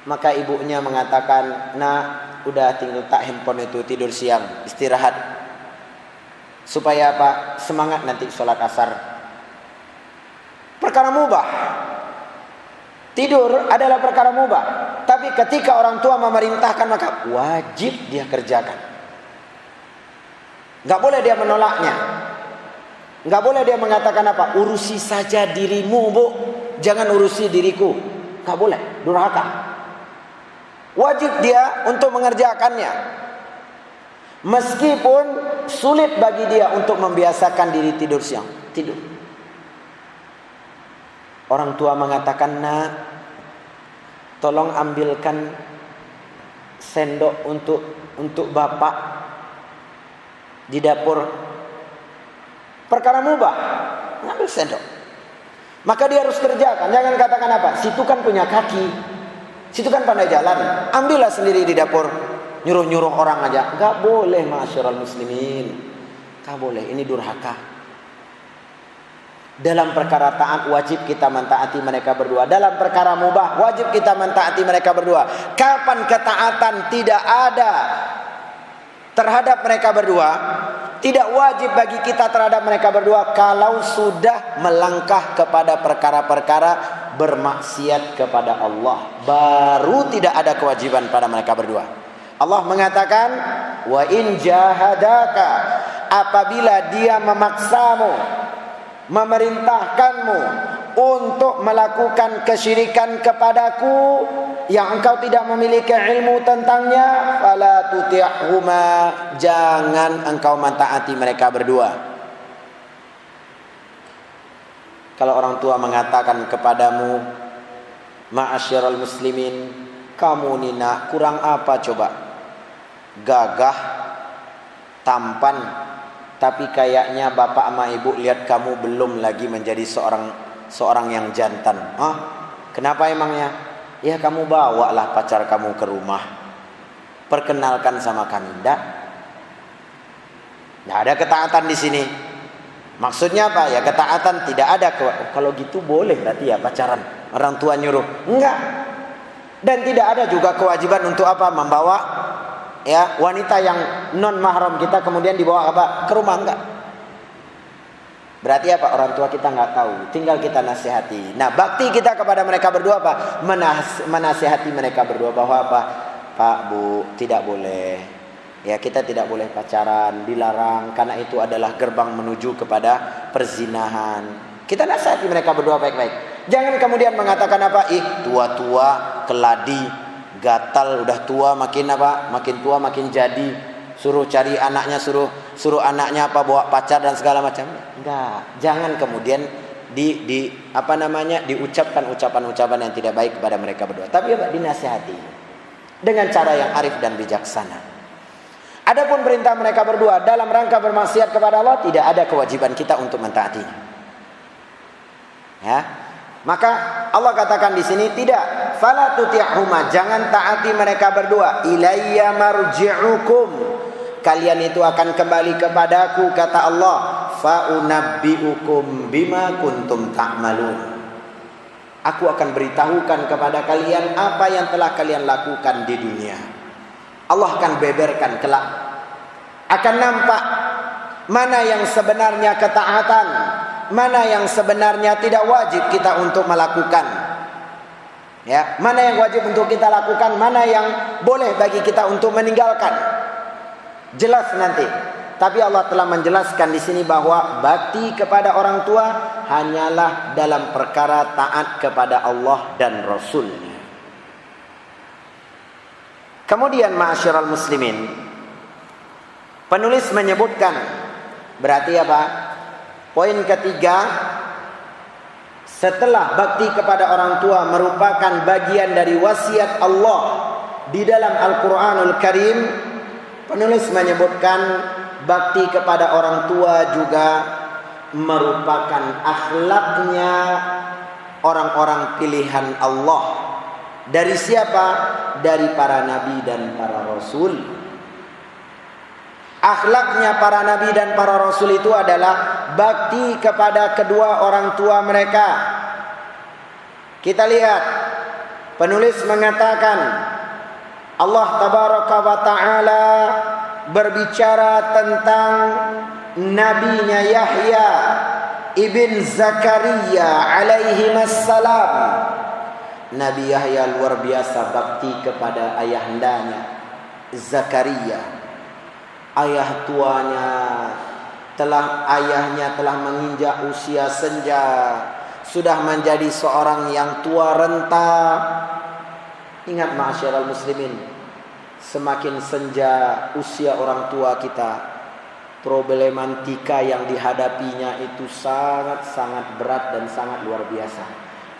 Maka ibunya mengatakan, "Nak, udah tinggal tak handphone itu, tidur siang, istirahat." Supaya apa? Semangat nanti sholat asar. Perkara mubah. Tidur adalah perkara mubah. Tapi ketika orang tua memerintahkan, maka wajib dia kerjakan. Enggak boleh dia menolaknya. Enggak boleh dia mengatakan apa? Urusi saja dirimu, Bu. Jangan urusi diriku. Enggak boleh. Durhaka. Wajib dia untuk mengerjakannya. Meskipun sulit bagi dia untuk membiasakan diri tidur siang. Tidur. Orang tua mengatakan, "Nak, tolong ambilkan sendok untuk bapak di dapur." Perkara mubah, ngambil sendok. Maka dia harus kerjakan. Jangan katakan apa? Situ kan punya kaki, situ kan pandai jalan. Ambillah sendiri di dapur. Nyuruh-nyuruh orang aja. Enggak boleh, ma'asyiral muslimin. Enggak boleh, ini durhaka. Dalam perkara taat wajib kita mentaati mereka berdua. Dalam perkara mubah wajib kita mentaati mereka berdua. Kapan ketaatan tidak ada terhadap mereka berdua? Tidak wajib bagi kita terhadap mereka berdua kalau sudah melangkah kepada perkara-perkara bermaksiat kepada Allah. Baru tidak ada kewajiban pada mereka berdua. Allah mengatakan, "Wa in jahadaka," apabila dia memaksamu, memerintahkanmu untuk melakukan kesyirikan kepadaku yang engkau tidak memiliki ilmu tentangnya, fala tuti'huma, jangan engkau mentaati mereka berdua. Kalau orang tua mengatakan kepadamu, "Ma'asyiral muslimin, kamu Nina kurang apa coba? Gagah, tampan, tapi kayaknya bapak sama ibu lihat kamu belum lagi menjadi seorang yang jantan." Hah? Kenapa emangnya? Ya kamu bawalah pacar kamu ke rumah, perkenalkan sama kami. Nggak ada ketaatan di sini. Maksudnya apa? Ya ketaatan tidak ada. Kalau gitu boleh berarti ya pacaran. Orang tua nyuruh. Enggak. Dan tidak ada juga kewajiban untuk apa? Membawa ya wanita yang non mahram kita kemudian dibawa apa? Ke rumah, enggak. Berarti apa? Orang tua kita enggak tahu, tinggal kita nasihati. Nah, bakti kita kepada mereka berdua apa? Menasihati mereka berdua bahwa apa? Pak, Bu, tidak boleh. Ya, kita tidak boleh pacaran, dilarang karena itu adalah gerbang menuju kepada perzinahan. Kita nasihati mereka berdua baik-baik. Jangan kemudian mengatakan apa? Tua-tua, keladi, gatal, udah tua makin apa? Makin tua makin jadi. Suruh cari anaknya, suruh anaknya apa bawa pacar dan segala macam. Enggak. Jangan kemudian diucapkan ucapan-ucapan yang tidak baik kepada mereka berdua. Tapi apa? Dinasihati dengan cara yang arif dan bijaksana. Adapun perintah mereka berdua dalam rangka bermaksiat kepada Allah, tidak ada kewajiban kita untuk mentaatinya. Ya. Maka Allah katakan di sini tidak, fala tuti'huma, jangan taati mereka berdua. Ilayya marji'ukum, kalian itu akan kembali kepadaku, kata Allah. fa unabbiukum bima kuntum ta'malun. Aku akan beritahukan kepada kalian apa yang telah kalian lakukan di dunia. Allah akan beberkan kelak. Akan nampak mana yang sebenarnya ketaatan, mana yang sebenarnya tidak wajib kita untuk melakukan. Ya, mana yang wajib untuk kita lakukan, mana yang boleh bagi kita untuk meninggalkan. Jelas nanti. Tapi Allah telah menjelaskan di sini bahwa bakti kepada orang tua hanyalah dalam perkara taat kepada Allah dan Rasul-Nya. Kemudian ma'asyiral muslimin, penulis menyebutkan, berarti apa? Poin ketiga, setelah bakti kepada orang tua merupakan bagian dari wasiat Allah di dalam Al-Quranul Karim, penulis menyebutkan bakti kepada orang tua juga merupakan akhlaknya orang-orang pilihan Allah. Dari siapa? Dari para nabi dan para rasul. Akhlaknya para nabi dan para rasul itu adalah bakti kepada kedua orang tua mereka. Kita lihat, penulis mengatakan Allah tabaraka wa ta'ala berbicara tentang nabinya Yahya ibn Zakaria alaihi wassalam. Nabi Yahya luar biasa bakti kepada ayahandanya Zakaria. Ayahnya telah menginjak usia senja, sudah menjadi seorang yang tua renta. Ingat ma'asyiral muslimin, semakin senja usia orang tua kita, problematika yang dihadapinya itu sangat-sangat berat dan sangat luar biasa.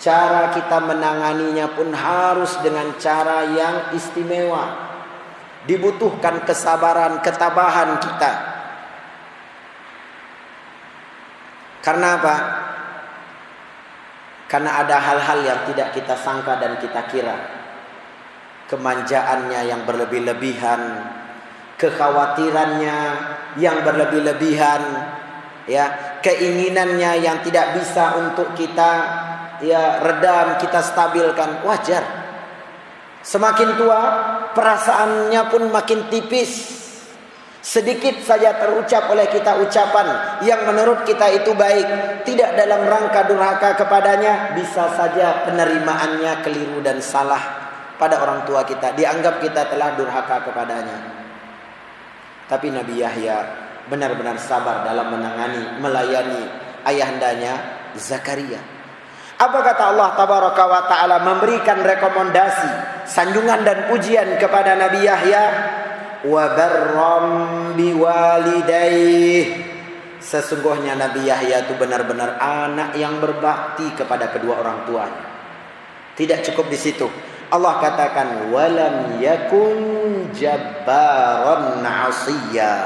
Cara kita menanganinya pun harus dengan cara yang istimewa. Dibutuhkan kesabaran, ketabahan kita. Karena apa? Karena ada hal-hal yang tidak kita sangka dan kita kira. Kemanjaannya yang berlebih-lebihan, kekhawatirannya yang berlebih-lebihan, ya, keinginannya yang tidak bisa untuk kita redam, kita stabilkan. Wajar. Semakin tua, perasaannya pun makin tipis. Sedikit saja terucap oleh kita ucapan yang menurut kita itu baik, tidak dalam rangka durhaka kepadanya, bisa saja penerimaannya keliru dan salah pada orang tua kita, dianggap kita telah durhaka kepadanya. Tapi Nabi Yahya benar-benar sabar dalam menangani, melayani ayahandanya Zakaria. Apa kata Allah tabaraka wa ta'ala memberikan rekomendasi, sanjungan dan pujian kepada Nabi Yahya? Wa barram biwalidayh. Sesungguhnya Nabi Yahya itu benar-benar anak yang berbakti kepada kedua orang tuanya. Tidak cukup di situ. Allah katakan walam yakun jabbaran 'asiyya.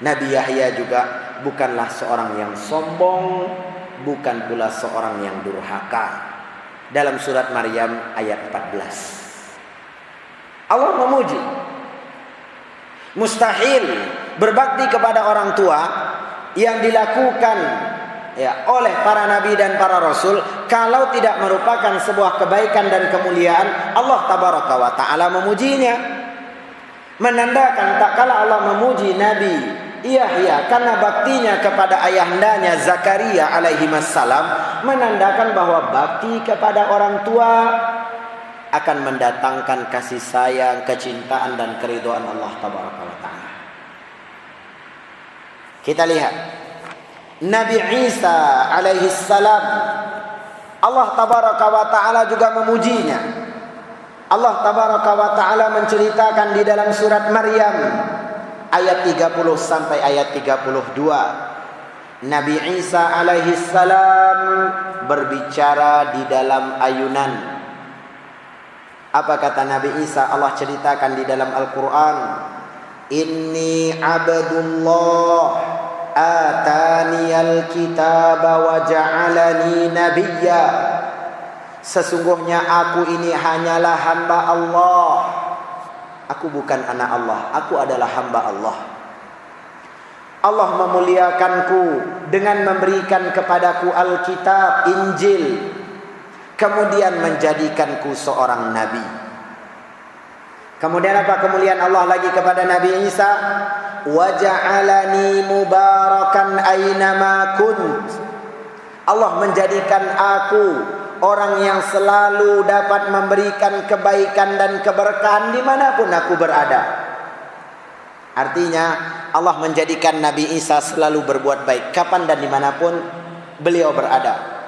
Nabi Yahya juga bukanlah seorang yang sombong, bukan pula seorang yang durhaka. Dalam surat Maryam ayat 14. Allah memuji. Mustahil berbakti kepada orang tua yang dilakukan oleh para nabi dan para rasul kalau tidak merupakan sebuah kebaikan dan kemuliaan. Allah tabaraka wa ta'ala memujinya. Menandakan tak kala Allah memuji Nabi Yahya karena baktinya kepada ayahandanya Zakaria alaihi wassalam, menandakan bahwa bakti kepada orang tua akan mendatangkan kasih sayang, kecintaan dan keridhaan Allah tabaraka wa ta'ala. Kita lihat Nabi Isa alaihi salam, Allah tabaraka wa ta'ala juga memujinya. Allah tabaraka wa ta'ala menceritakan di dalam surat Maryam ayat 30 sampai ayat 32. Nabi Isa alaihi salam berbicara di dalam ayunan. Apa kata Nabi Isa? Allah ceritakan di dalam Al-Quran, Inni abdullah ataniyal kitaba wa ja'alani nabiyya. Sesungguhnya aku ini hanyalah hamba Allah. Aku bukan anak Allah, aku adalah hamba Allah. Allah memuliakanku dengan memberikan kepadaku Alkitab, Injil, kemudian menjadikanku seorang nabi. Kemudian apa kemuliaan Allah lagi kepada Nabi Isa? Wa ja'alani mubarakan aynama kunt. Allah menjadikan aku orang yang selalu dapat memberikan kebaikan dan keberkahan dimanapun aku berada. Artinya Allah menjadikan Nabi Isa selalu berbuat baik kapan dan dimanapun beliau berada.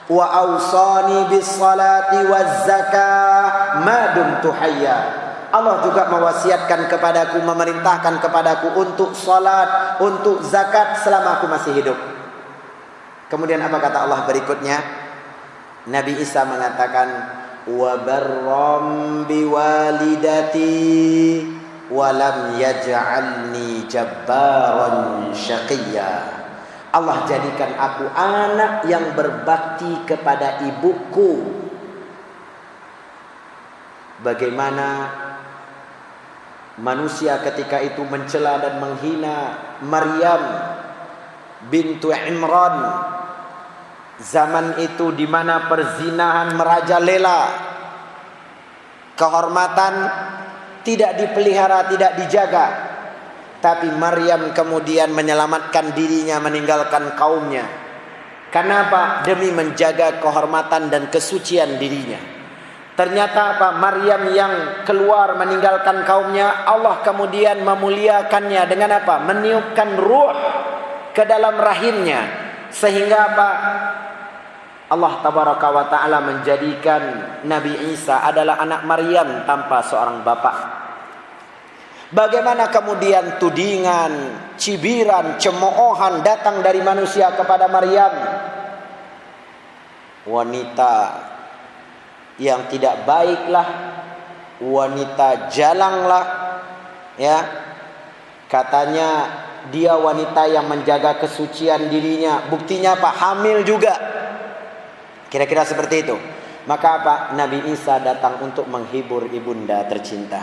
Wa awsani bis salati waz zakah ma dumtu hayya. Allah juga mewasiatkan kepadaku, memerintahkan kepadaku untuk salat, untuk zakat selama aku masih hidup. Kemudian apa kata Allah berikutnya? Nabi Isa mengatakan wa barram biwalidati wa lam yaj'alni jabbaran syaqiyya. Allah jadikan aku anak yang berbakti kepada ibuku. Bagaimana manusia ketika itu mencela dan menghina Maryam bintu Imran. Zaman itu di mana perzinahan merajalela, kehormatan tidak dipelihara, tidak dijaga. Tapi Maryam kemudian menyelamatkan dirinya, meninggalkan kaumnya. Kenapa? Demi menjaga kehormatan dan kesucian dirinya. Ternyata apa? Maryam yang keluar meninggalkan kaumnya, Allah kemudian memuliakannya dengan apa? Meniupkan ruh ke dalam rahimnya. Sehingga apa? Allah tabaraka wa ta'ala menjadikan Nabi Isa adalah anak Maryam tanpa seorang bapak. Bagaimana kemudian tudingan, cibiran, cemoohan datang dari manusia kepada Maryam, wanita yang tidak baiklah, wanita jalanglah, ya. Katanya dia wanita yang menjaga kesucian dirinya. Buktinya apa? Hamil juga. Kira-kira seperti itu. Maka apa? Nabi Isa datang untuk menghibur ibunda tercinta.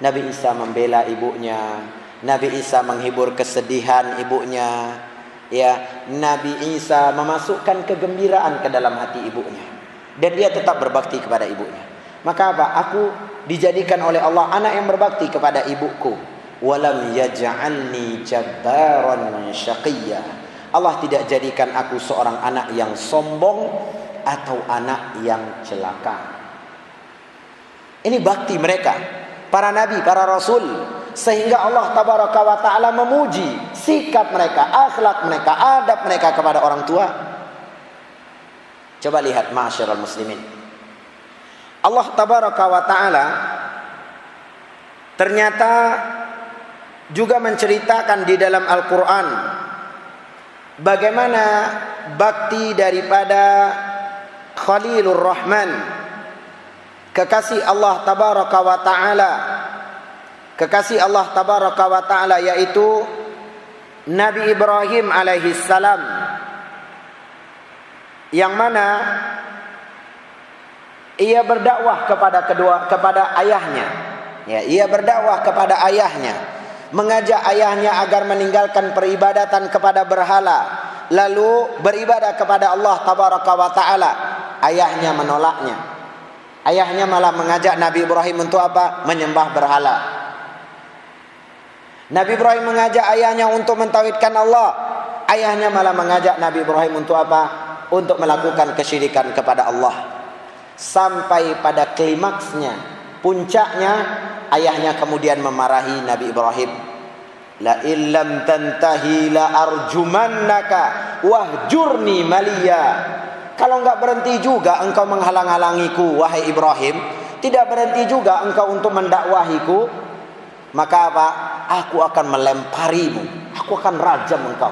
Nabi Isa membela ibunya. Nabi Isa menghibur kesedihan ibunya. Ya, Nabi Isa memasukkan kegembiraan ke dalam hati ibunya. Dan dia tetap berbakti kepada ibunya. Maka apa? Aku dijadikan oleh Allah anak yang berbakti kepada ibuku. Walam yaj'alni jabbaran syaqiyya. Allah tidak jadikan aku seorang anak yang sombong atau anak yang celaka. Ini bakti mereka, para nabi, para rasul. Sehingga Allah tabaraka wa ta'ala memuji sikap mereka, akhlak mereka, adab mereka kepada orang tua. Coba lihat ma'asyiral muslimin. Allah tabaraka wa ta'ala ternyata juga menceritakan di dalam Al-Quran bagaimana bakti daripada Khalilur Rahman, kekasih Allah tabaraka wa ta'ala, kekasih Allah tabaraka wa ta'ala, yaitu Nabi Ibrahim alaihi salam, yang mana ia berdakwah kepada ayahnya. Ya, ia berdakwah kepada ayahnya, mengajak ayahnya agar meninggalkan peribadatan kepada berhala, lalu beribadah kepada Allah tabaraka wa ta'ala. Ayahnya menolaknya. Ayahnya malah mengajak Nabi Ibrahim untuk apa? Menyembah berhala. Nabi Ibrahim mengajak ayahnya untuk mentauhidkan Allah. Ayahnya malah mengajak Nabi Ibrahim untuk apa? Untuk melakukan kesyirikan kepada Allah. Sampai pada klimaksnya, puncaknya, ayahnya kemudian memarahi Nabi Ibrahim. La illam tantahi la arjumannaka wahjurni maliya. Kalau enggak berhenti juga engkau menghalang-halangiku wahai Ibrahim, tidak berhenti juga engkau untuk mendakwahiku, maka apa? Aku akan melemparimu. Aku akan rajam engkau.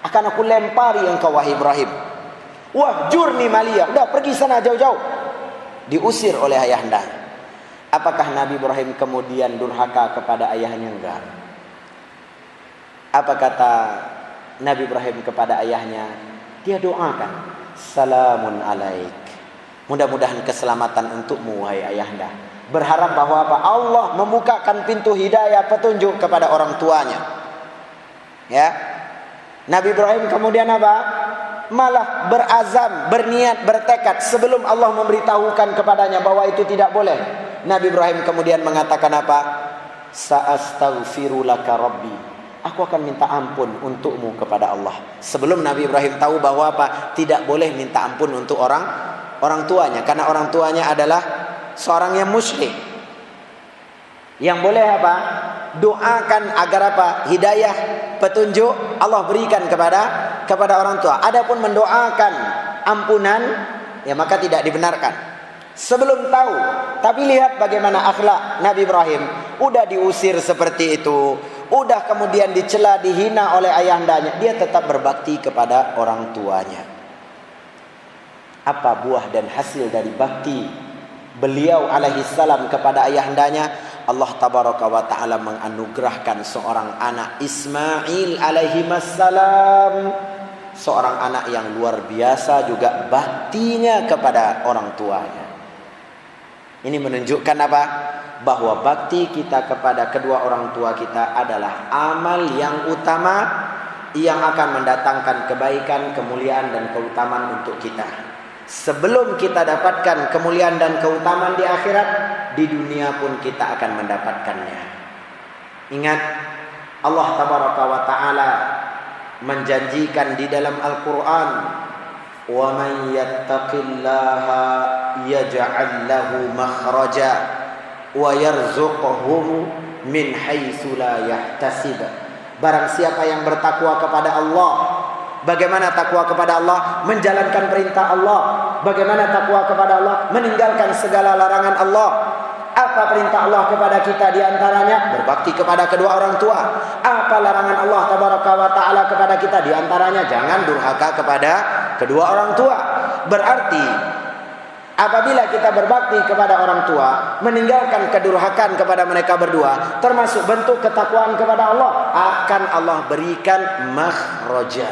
Akan aku lempari engkau wahai Ibrahim. Wahjurni maliya. Udah pergi sana jauh-jauh. Diusir oleh ayahnya. Apakah Nabi Ibrahim kemudian durhaka kepada ayahnya? Enggak. Apa kata Nabi Ibrahim kepada ayahnya? Dia doakan, salamun alaik. Mudah-mudahan keselamatan untukmu wahai ayahanda. Berharap bahwa apa? Allah membukakan pintu hidayah, petunjuk kepada orang tuanya. Ya. Nabi Ibrahim kemudian apa? Malah berazam, berniat, bertekad sebelum Allah memberitahukan kepadanya bahwa itu tidak boleh. Nabi Ibrahim kemudian mengatakan apa? Sa'astaghfiru laka rabbi. Aku akan minta ampun untukmu kepada Allah. Sebelum Nabi Ibrahim tahu bahwa apa? Tidak boleh minta ampun untuk orang tuanya, karena orang tuanya adalah seorang yang musyrik. Yang boleh apa? Doakan agar apa? Hidayah, petunjuk Allah berikan kepada orang tua. Adapun mendoakan ampunan, ya maka tidak dibenarkan. Sebelum tahu, tapi lihat bagaimana akhlak Nabi Ibrahim. Udah diusir seperti itu, udah kemudian dicela, dihina oleh ayahandanya, dia tetap berbakti kepada orang tuanya. Apa buah dan hasil dari bakti beliau alaihi salam kepada ayahandanya? Allah tabaraka wa ta'ala menganugerahkan seorang anak, Ismail alaihi salam, seorang anak yang luar biasa juga baktinya kepada orang tuanya. Ini menunjukkan apa? Bahwa bakti kita kepada kedua orang tua kita adalah amal yang utama yang akan mendatangkan kebaikan, kemuliaan dan keutamaan untuk kita. Sebelum kita dapatkan kemuliaan dan keutamaan di akhirat, di dunia pun kita akan mendapatkannya. Ingat, Allah tabaraka wa ta'ala menjanjikan di dalam Al-Quran, wa man yattaqillaha yaj'al lahu makhraja wa yarzuqhu min haitsu la yahtasib. Barang siapa yang bertakwa kepada Allah. Bagaimana takwa kepada Allah? Menjalankan perintah Allah. Bagaimana takwa kepada Allah? Meninggalkan segala larangan Allah. Apa perintah Allah kepada kita? Di antaranya berbakti kepada kedua orang tua. Apa larangan Allah tabaraka wa ta'ala kepada kita? Di antaranya jangan durhaka kepada kedua orang tua. Berarti apabila kita berbakti kepada orang tua, meninggalkan kedurhakaan kepada mereka berdua, termasuk bentuk ketakwaan kepada Allah, akan Allah berikan makhraja,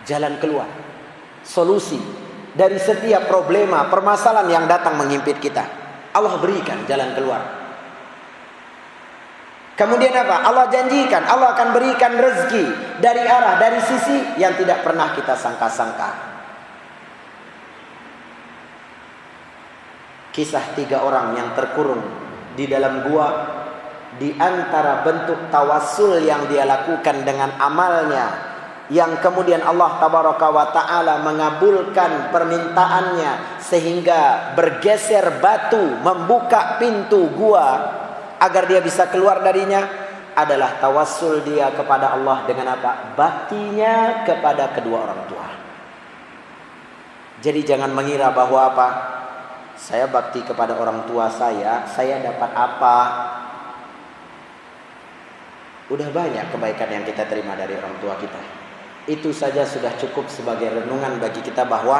jalan keluar, solusi dari setiap problema, permasalahan yang datang mengimpit kita. Allah berikan jalan keluar. Kemudian apa? Allah janjikan, Allah akan berikan rezeki dari arah, dari sisi yang tidak pernah kita sangka-sangka. Kisah 3 orang yang terkurung di dalam gua, di antara bentuk tawassul yang dia lakukan dengan amalnya, yang kemudian Allah tabaraka wa ta'ala mengabulkan permintaannya sehingga bergeser batu, membuka pintu gua agar dia bisa keluar darinya, adalah tawassul dia kepada Allah dengan apa? Baktinya kepada kedua orang tua. Jadi jangan mengira bahwa apa? Saya bakti kepada orang tua saya dapat apa? Udah banyak kebaikan yang kita terima dari orang tua kita. Itu saja sudah cukup sebagai renungan bagi kita bahwa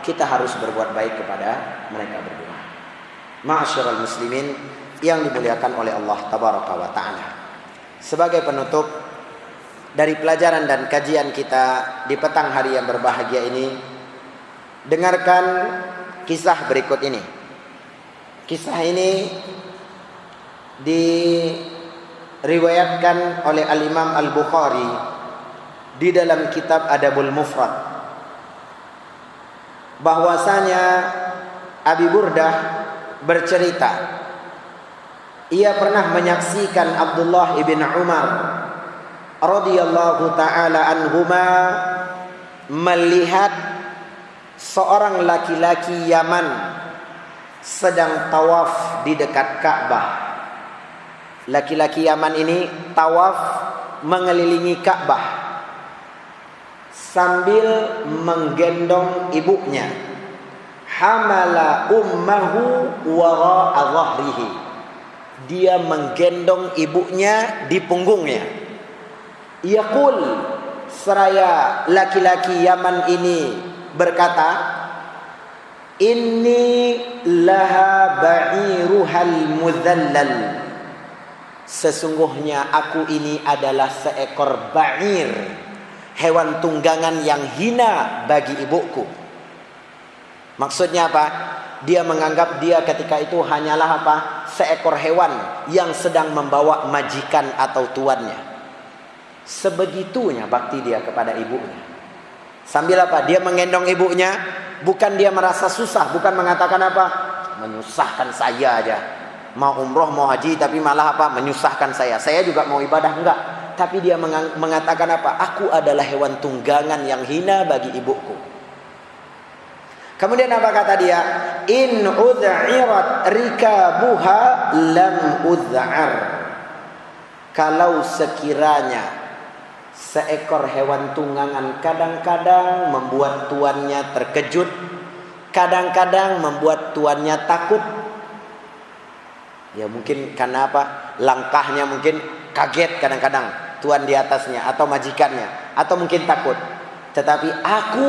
kita harus berbuat baik kepada mereka berdua. Ma'asyiral muslimin yang dimuliakan oleh Allah tabaraka wa ta'ala. Sebagai penutup dari pelajaran dan kajian kita di petang hari yang berbahagia ini, dengarkan kisah berikut ini. Kisah ini diriwayatkan oleh Al-Imam Al-Bukhari di dalam kitab Adabul Mufrad, bahwasanya Abi Burdah bercerita, ia pernah menyaksikan Abdullah ibn Umar radhiyallahu taala anhuma melihat seorang laki-laki Yaman sedang tawaf di dekat Ka'bah. Laki-laki Yaman ini tawaf mengelilingi Ka'bah sambil menggendong ibunya. Hamala ummahu wara'a dhahrihi. Dia menggendong ibunya di punggungnya. Yaqul, seraya laki-laki Yaman ini berkata, inni laha ba'iruhal mudhallal. Sesungguhnya aku ini adalah seekor ba'ir, hewan tunggangan yang hina bagi ibuku. Maksudnya apa? Dia menganggap dia ketika itu hanyalah apa? Seekor hewan yang sedang membawa majikan atau tuannya. Sebegitunya bakti dia kepada ibunya. Sambil apa? Dia menggendong ibunya, bukan dia merasa susah, bukan mengatakan apa? Menyusahkan saya aja. Mau umroh, mau haji, tapi malah apa? Menyusahkan saya. Saya juga mau ibadah, enggak. Tapi dia mengatakan apa? Aku adalah hewan tunggangan yang hina bagi ibuku. Kemudian apa kata dia? In ud'irat rikabuha lam ud'ar. Kalau sekiranya seekor hewan tunggangan kadang-kadang membuat tuannya terkejut, kadang-kadang membuat tuannya takut. Ya mungkin karena apa? Langkahnya mungkin kaget kadang-kadang tuan di atasnya atau majikannya, atau mungkin takut. Tetapi aku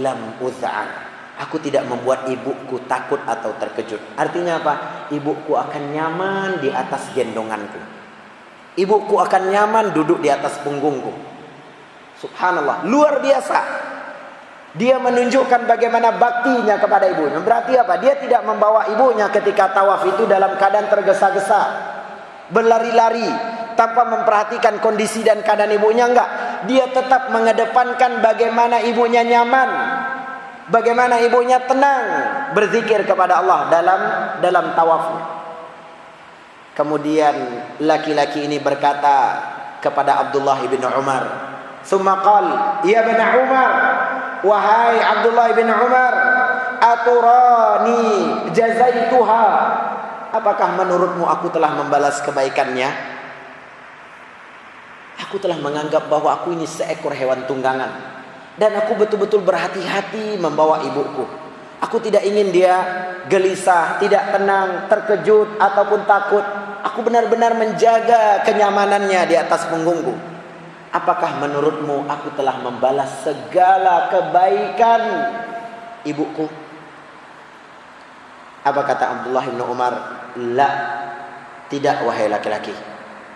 lam ud'ar. Aku tidak membuat ibuku takut atau terkejut. Artinya apa? Ibuku akan nyaman di atas gendonganku. Ibuku akan nyaman duduk di atas punggungku. Subhanallah, luar biasa. Dia menunjukkan bagaimana baktinya kepada ibunya. Berarti apa? Dia tidak membawa ibunya ketika tawaf itu dalam keadaan tergesa-gesa, berlari-lari, tanpa memperhatikan kondisi dan keadaan ibunya. Enggak. Dia tetap mengedepankan bagaimana ibunya nyaman, bagaimana ibunya tenang berzikir kepada Allah dalam tawafnya. Kemudian laki-laki ini berkata kepada Abdullah bin Umar, "Tsumma qala, ya ibn Umar, wahai Abdullah bin Umar, aturani jazaituha? Apakah menurutmu aku telah membalas kebaikannya? Aku telah menganggap bahwa aku ini seekor hewan tunggangan, dan aku betul-betul berhati-hati membawa ibuku. Aku tidak ingin dia gelisah, tidak tenang, terkejut ataupun takut. Aku benar-benar menjaga kenyamanannya di atas punggungku. Apakah menurutmu aku telah membalas segala kebaikan ibuku?" Apa kata Abdullah bin Umar? La, tidak wahai laki-laki.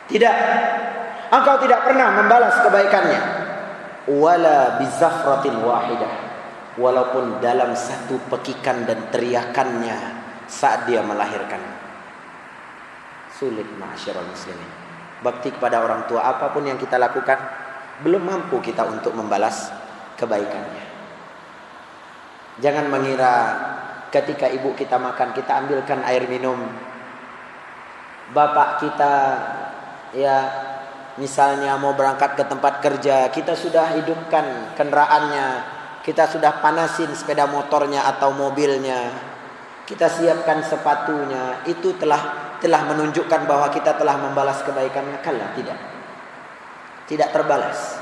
Tidak. Engkau tidak pernah membalas kebaikannya. Wala bizafratin wahidah, walaupun dalam satu pekikan dan teriakannya saat dia melahirkan. Sulit ma'asyiral muslimin. Bakti kepada orang tua apapun yang kita lakukan, belum mampu kita untuk membalas kebaikannya. Jangan mengira ketika ibu kita makan, kita ambilkan air minum. Bapak kita ya misalnya mau berangkat ke tempat kerja, kita sudah hidupkan kendaraannya, kita sudah panasin sepeda motornya atau mobilnya, kita siapkan sepatunya. Itu telah menunjukkan bahwa kita telah membalas kebaikannya. Kala tidak terbalas.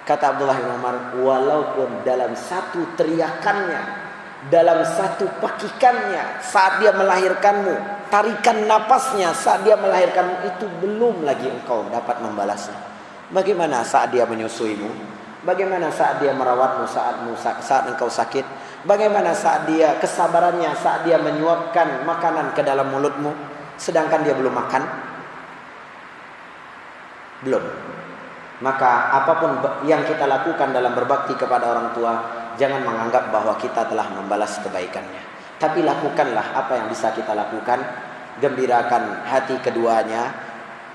Kata Abdullah bin Umar, walaupun dalam satu teriakannya, dalam satu pakikannya saat dia melahirkanmu, tarikan napasnya saat dia melahirkanmu, itu belum lagi engkau dapat membalasnya. Bagaimana saat dia menyusuimu? Bagaimana saat dia merawatmu saat engkau sakit? Bagaimana saat dia kesabarannya saat dia menyuapkan makanan ke dalam mulutmu sedangkan dia belum makan? Belum. Maka apapun yang kita lakukan dalam berbakti kepada orang tua, jangan menganggap bahwa kita telah membalas kebaikannya. Tapi lakukanlah apa yang bisa kita lakukan. Gembirakan hati keduanya,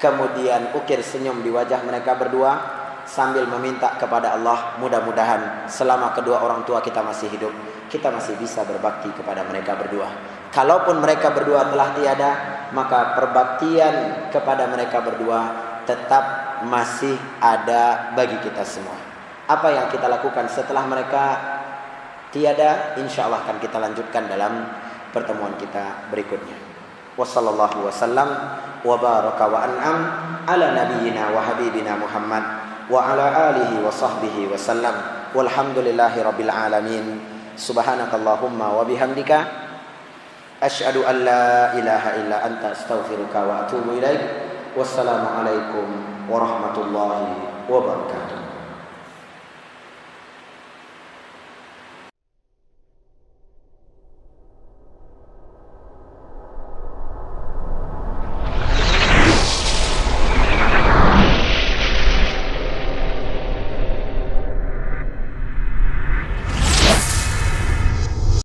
kemudian ukir senyum di wajah mereka berdua, sambil meminta kepada Allah, mudah-mudahan selama kedua orang tua kita masih hidup, kita masih bisa berbakti kepada mereka berdua. Kalaupun mereka berdua telah tiada, maka perbaktian kepada mereka berdua tetap masih ada bagi kita semua. Apa yang kita lakukan setelah mereka tiada, insya Allah akan kita lanjutkan dalam pertemuan kita berikutnya. Wassallallahu wasallam wa baraka wa an'am ala nabiyyina wa habibina Muhammad wa ala alihi wa sahbihi wasallam. Walhamdulillahi rabbil alamin. Subhanakallahumma wa bihamdika asyhadu an la ilaha illa anta astaghfiruka wa atubu ilaik. Wassalamualaikum warahmatullahi wabarakatuh.